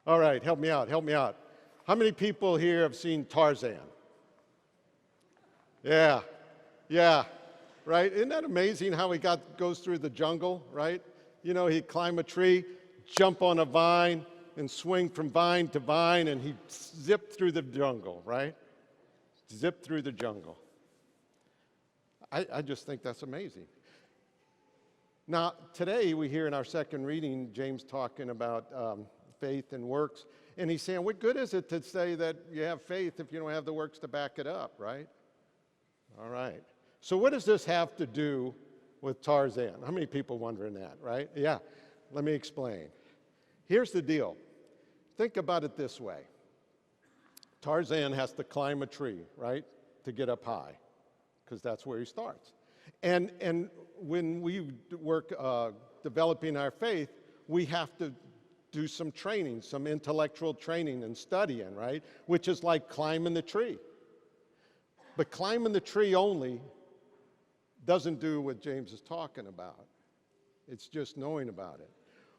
All right, help me out, help me out. How many people here have seen Tarzan? Yeah, yeah, right? Isn't that amazing how he goes through the jungle, right? You know, he'd climb a tree, jump on a vine, and swing from vine to vine, and he'd zip through the jungle, right? Zip through the jungle. I just think that's amazing. Now, today we hear in our second reading, James talking about faith and works, and he's saying, what good is it to say that you have faith if you don't have the works to back it up, right? All right. So what does this have to do with Tarzan? How many people wondering that, right? Yeah, let me explain. Here's the deal. Think about it this way. Tarzan has to climb a tree, right, to get up high, because that's where he starts. And when we work developing our faith, we have to do some training, some intellectual training and studying, right, which is like climbing the tree. But climbing the tree only doesn't do what James is talking about. It's just knowing about it.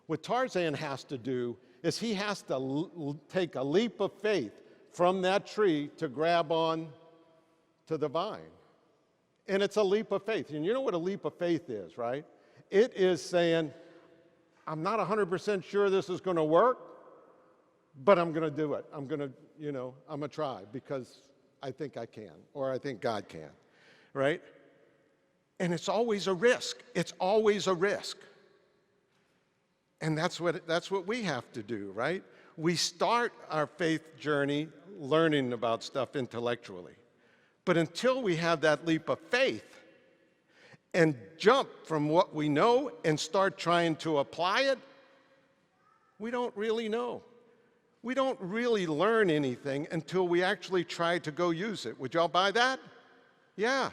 What Tarzan has to do is he has to take a leap of faith from that tree to grab on to the vine. And it's a leap of faith. And you know what a leap of faith is, right? It is saying, I'm not 100% sure this is going to work, but I'm going to do it. I'm going to, I'm going to try because I think I can, or I think God can, right? And it's always a risk. It's always a risk. And that's what we have to do, right? We start our faith journey learning about stuff intellectually. But until we have that leap of faith and jump from what we know and start trying to apply it, we don't really know. We don't really learn anything until we actually try to go use it. Would y'all buy that? Yeah.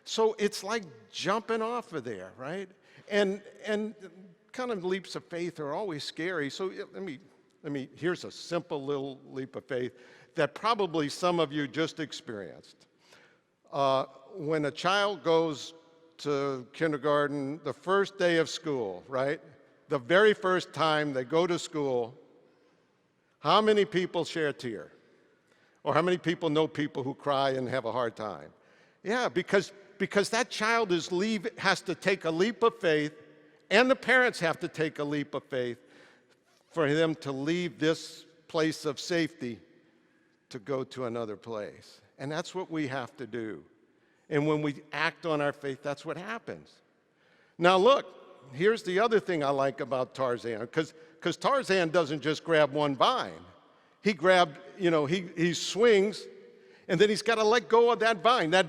So it's like jumping off of there, right? And kind of leaps of faith are always scary. So here's a simple little leap of faith that probably some of you just experienced. When a child goes to kindergarten, the first day of school, right? The very first time they go to school, how many people share a tear? Or how many people know people who cry and have a hard time? Yeah, because that child has to take a leap of faith, and the parents have to take a leap of faith for them to leave this place of safety to go to another place. And that's what we have to do. And when we act on our faith, that's what happens. Now look, here's the other thing I like about Tarzan, because Tarzan doesn't just grab one vine. He grabbed, he swings, and then he's got to let go of that vine. That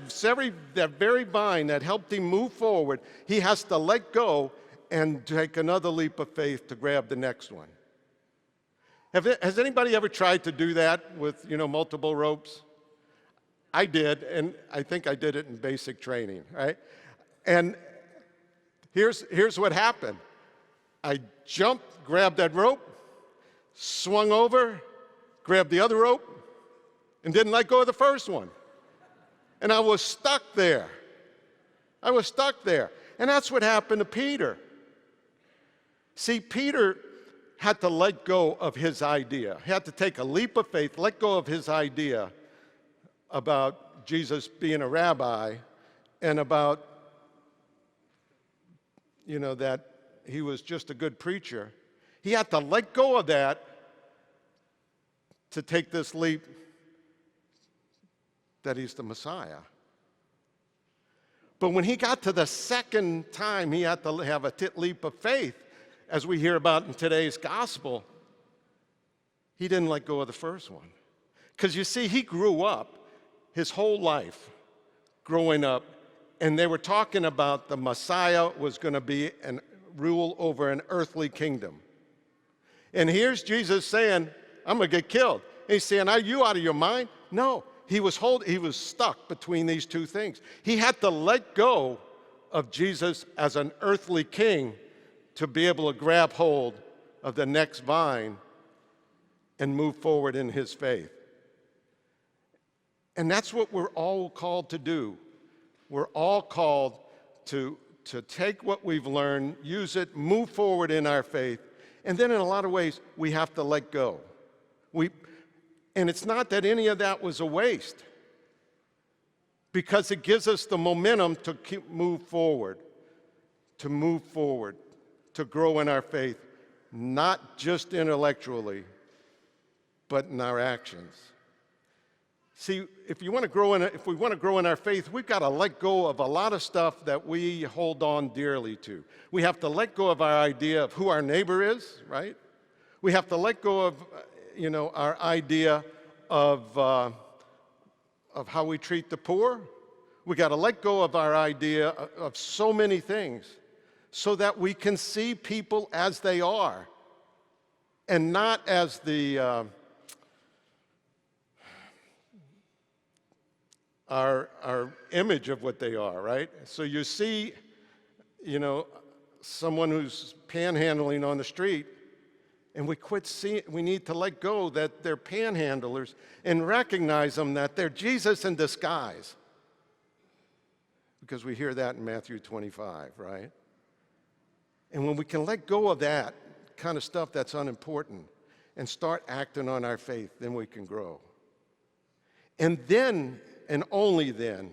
very vine that helped him move forward, he has to let go and take another leap of faith to grab the next one. Has anybody ever tried to do that with, multiple ropes? I did, and I think I did it in basic training, right? And here's what happened. I jumped, grabbed that rope, swung over, grabbed the other rope, and didn't let go of the first one. And I was stuck there. I was stuck there. And that's what happened to Peter. See, Peter had to let go of his idea. He had to take a leap of faith, let go of his idea about Jesus being a rabbi and about, that he was just a good preacher. He had to let go of that to take this leap that he's the Messiah. But when he got to the second time, he had to have a leap of faith, as we hear about in today's gospel. He didn't let go of the first one. Because you see, he grew up his whole life growing up, and they were talking about the Messiah was going to be and rule over an earthly kingdom. And here's Jesus saying, I'm going to get killed. And he's saying, are you out of your mind? No. He was stuck between these two things. He had to let go of Jesus as an earthly king to be able to grab hold of the next vine and move forward in his faith. And that's what we're all called to do. We're all called to take what we've learned, use it, move forward in our faith, and then in a lot of ways, we have to let go. We, and it's not that any of that was a waste, because it gives us the momentum to move forward, to grow in our faith, not just intellectually, but in our actions. See, if we want to grow in our faith, we've got to let go of a lot of stuff that we hold on dearly to. We have to let go of our idea of who our neighbor is, right? We have to let go of, our idea of how we treat the poor. We got to let go of our idea of so many things so that we can see people as they are and not as our image of what they are, right? So you see, someone who's panhandling on the street, and we need to let go that they're panhandlers and recognize them that they're Jesus in disguise. Because we hear that in Matthew 25, right? And when we can let go of that kind of stuff that's unimportant and start acting on our faith, then we can grow. And then, and only then,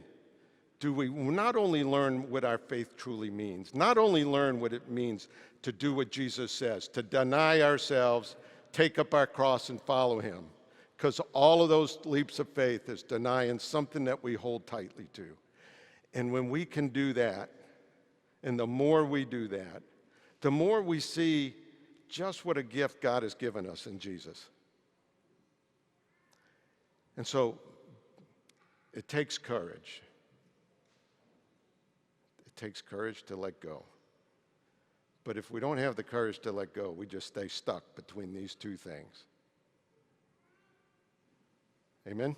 do we not only learn what our faith truly means, not only learn what it means to do what Jesus says, to deny ourselves, take up our cross, and follow him. Because all of those leaps of faith is denying something that we hold tightly to. And when we can do that, and the more we do that, the more we see just what a gift God has given us in Jesus. And so, it takes courage. It takes courage to let go. But if we don't have the courage to let go, we just stay stuck between these two things. Amen?